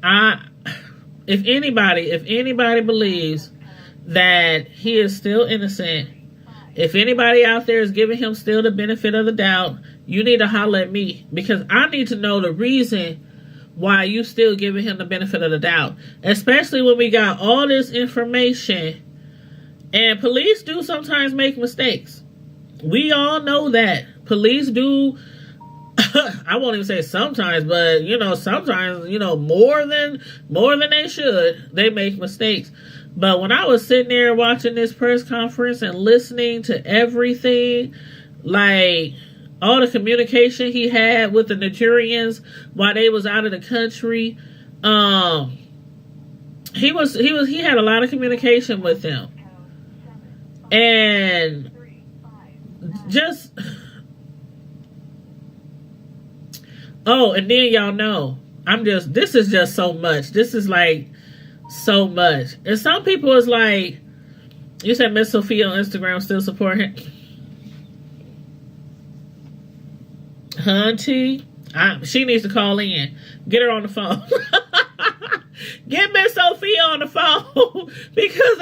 I, if anybody believes that he is still innocent, if anybody out there is giving him still the benefit of the doubt, you need to holler at me, because I need to know the reason why you still giving him the benefit of the doubt, especially when we got all this information. And police do sometimes make mistakes. We all know that. Police do. I won't even say sometimes, but sometimes, more than they should, they make mistakes. But when I was sitting there watching this press conference and listening to everything, like all the communication he had with the Nigerians while they was out of the country, he had a lot of communication with them. And just, and then y'all know, this is just so much. This is like so much. And some people is like, you said Miss Sophia on Instagram still support him. Hunty, she needs to call in. Get her on the phone. Get Miss Sophia on the phone because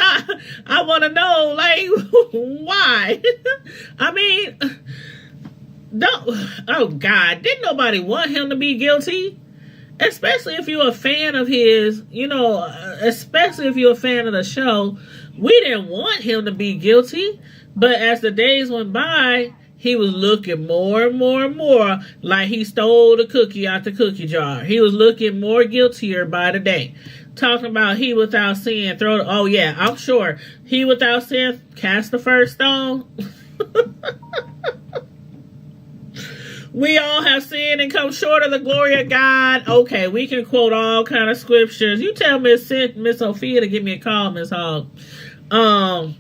I want to know, like, why? I mean, oh God, didn't nobody want him to be guilty? Especially if you're a fan of his, especially if you're a fan of the show. We didn't want him to be guilty, but as the days went by, he was looking more and more and more like he stole the cookie out the cookie jar. He was looking more guiltier by the day. Talking about he without sin, I'm sure. He without sin, cast the first stone. We all have sinned and come short of the glory of God. Okay, we can quote all kind of scriptures. You tell Miss Sophia to give me a call, Miss Hogg. I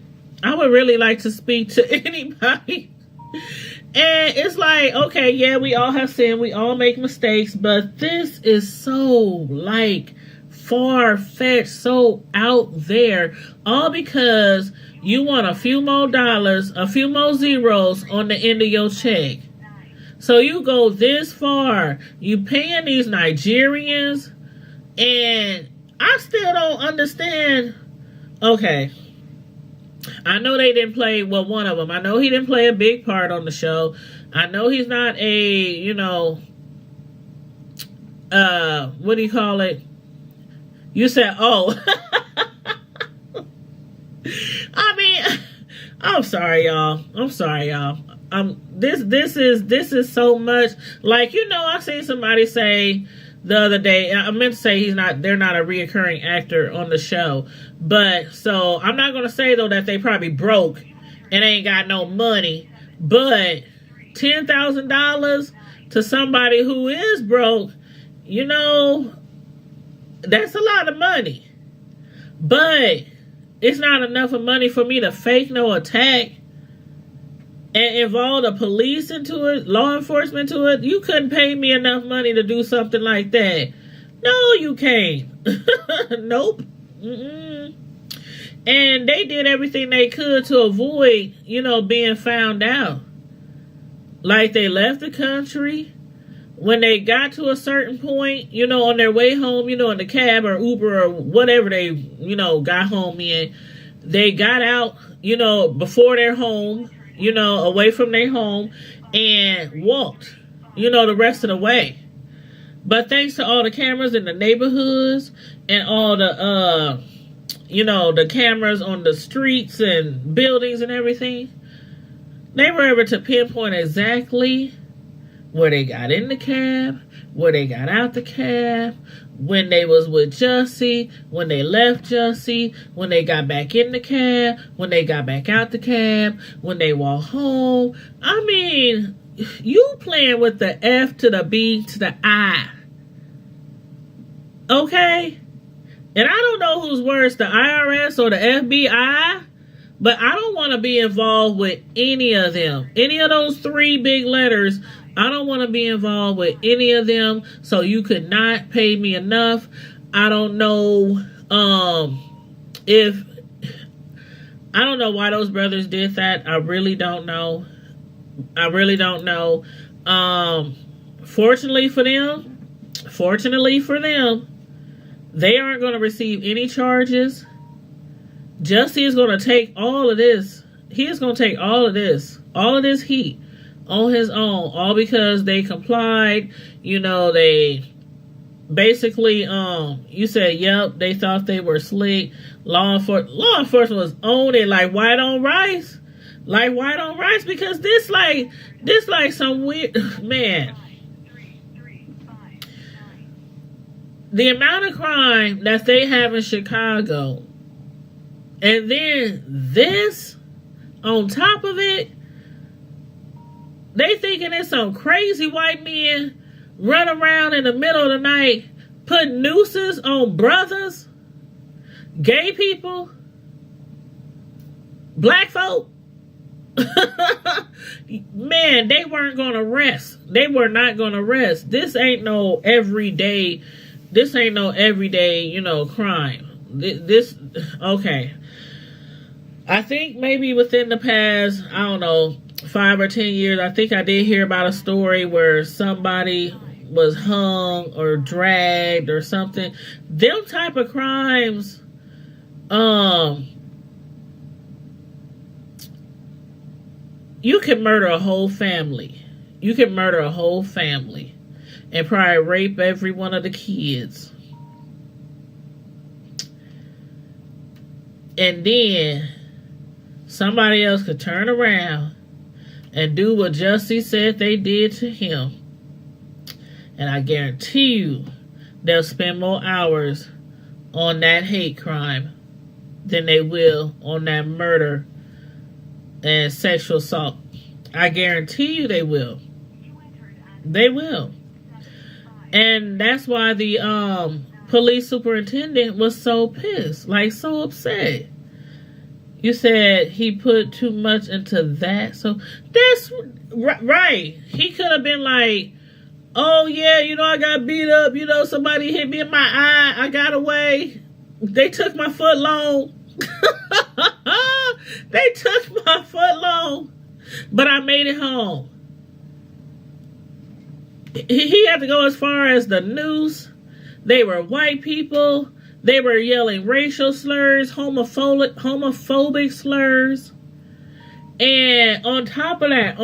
would really like to speak to anybody. And it's like, okay, yeah, we all have sinned. We all make mistakes. But this is so, like, far-fetched, so out there. All because you want a few more dollars, a few more zeros on the end of your check. So you go this far. You paying these Nigerians. And I still don't understand. Okay. I know they didn't play, one of them. I know he didn't play a big part on the show. I know he's not a, what do you call it? You said, I mean, I'm sorry, y'all. This is so much. Like, I seen somebody say the other day, I meant to say they're not a reoccurring actor on the show. But, so, I'm not going to say, though, that they probably broke and ain't got no money. But, $10,000 to somebody who is broke, that's a lot of money. But, it's not enough of money for me to fake no attack and involve the police into it, law enforcement into it. You couldn't pay me enough money to do something like that. No, you can't. Nope. Mm-mm. And they did everything they could to avoid, being found out. Like, they left the country. When they got to a certain point, on their way home, in the cab or Uber or whatever they, got home in, they got out, before their home, away from their home, and walked, the rest of the way. But thanks to all the cameras in the neighborhoods and all the, the cameras on the streets and buildings and everything, they were able to pinpoint exactly where they got in the cab, where they got out the cab, when they was with Jussie, when they left Jussie, when they got back in the cab, when they got back out the cab, when they walked home. I mean, you playing with the F to the B to the I. Okay? And I don't know who's worse, the IRS or the FBI, but I don't want to be involved with any of them. Any of those three big letters, I don't want to be involved with any of them, so you could not pay me enough. I don't know I don't know why those brothers did that. I really don't know. Fortunately for them, They aren't going to receive any charges. Jussie is going to take all of this. He is going to take all of this heat on his own, all because they complied. You know, they basically, you said, yep, they thought they were slick. Law enforcement was on it like white on rice. Like white on rice, because this like some weird, man. The amount of crime that they have in Chicago, and then this on top of it, they thinking it's some crazy white men run around in the middle of the night, put nooses on brothers, gay people, black folk. Man, they weren't gonna rest. They were not gonna rest. This ain't no everyday, you know, crime. This okay. I think maybe within the past, I don't know, 5 or 10 years, I think I did hear about a story where somebody was hung or dragged or something. Them type of crimes, you can murder a whole family. You can murder a whole family and probably rape every one of the kids. And then somebody else could turn around and do what Jussie said they did to him. And I guarantee you they'll spend more hours on that hate crime than they will on that murder and sexual assault. I guarantee you they will. They will. And that's why the police superintendent was so pissed, like so upset. You said he put too much into that. So that's right. He could have been like, oh yeah, you know, I got beat up. You know, somebody hit me in my eye. I got away. They took my foot long. They took my foot long, but I made it home. He had to go as far as the noose. They were white people. They were yelling racial slurs, homophobic slurs. And on top of that,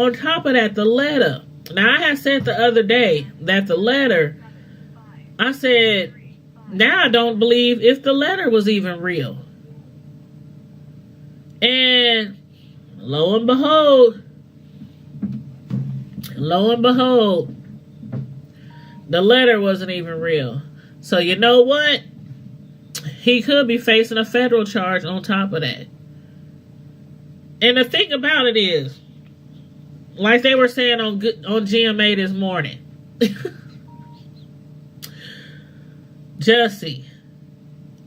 the letter. Now, I had said the other day that the letter, I said, now I don't believe if the letter was even real. And lo and behold, the letter wasn't even real. So you know what? He could be facing a federal charge on top of that. And the thing about it is, like they were saying on GMA this morning, Jussie,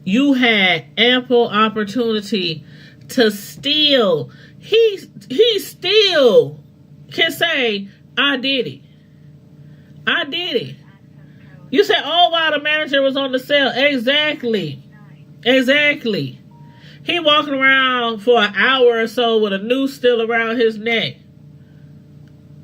you had ample opportunity to steal. He still can say, I did it. I did it. You said, oh, while the manager was on the cell. Exactly. He walking around for an hour or so with a noose still around his neck.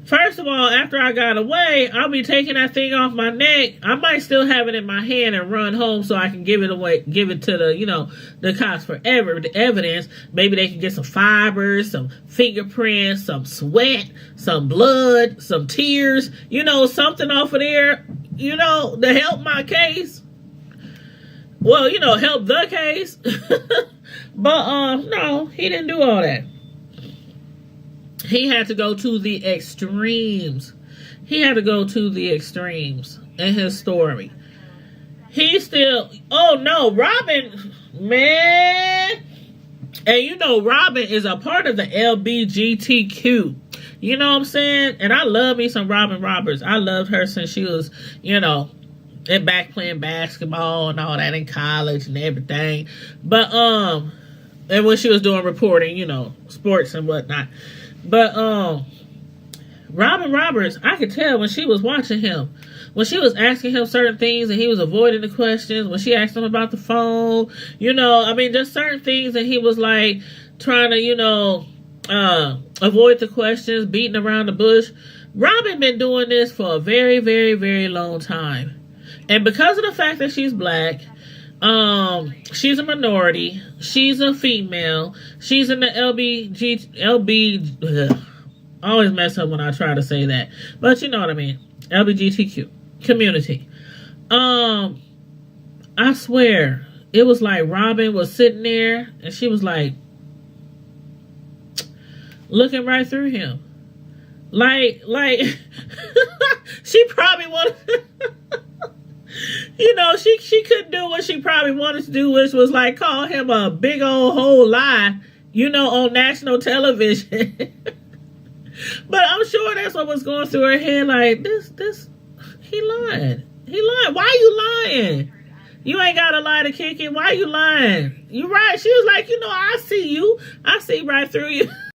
First of all, after I got away, I'll be taking that thing off my neck. I might still have it in my hand and run home so I can give it away, give it to the cops for the evidence. Maybe they can get some fibers, some fingerprints, some sweat, some blood, some tears, something off of there, to help my case. Well, help the case. But, no, he didn't do all that. He had to go to the extremes. In his story. Robin, man. And Robin is a part of the LBGTQ. You know what I'm saying? And I love me some Robin Roberts. I loved her since she was, back playing basketball and all that in college and everything. But, and when she was doing reporting, sports and whatnot. But Robin Roberts, I could tell when she was watching him, when she was asking him certain things and he was avoiding the questions, when she asked him about the phone, just certain things, and he was like trying to, avoid the questions, beating around the bush. Robin been doing this for a very, very, very long time. And because of the fact that she's black, She's a minority. She's a female. She's in the I always mess up when I try to say that, but you know what I mean. LGBTQ community. I swear it was like Robin was sitting there and she was like looking right through him, like she probably wanted. You know, she couldn't do what she probably wanted to do, which was like call him a big old whole lie, you know, on national television. But I'm sure that's what was going through her head. Like, he lied. He lied. Why you lying? You ain't got to lie to kick it. Why you lying? You right. She was like, you know, I see you. I see right through you.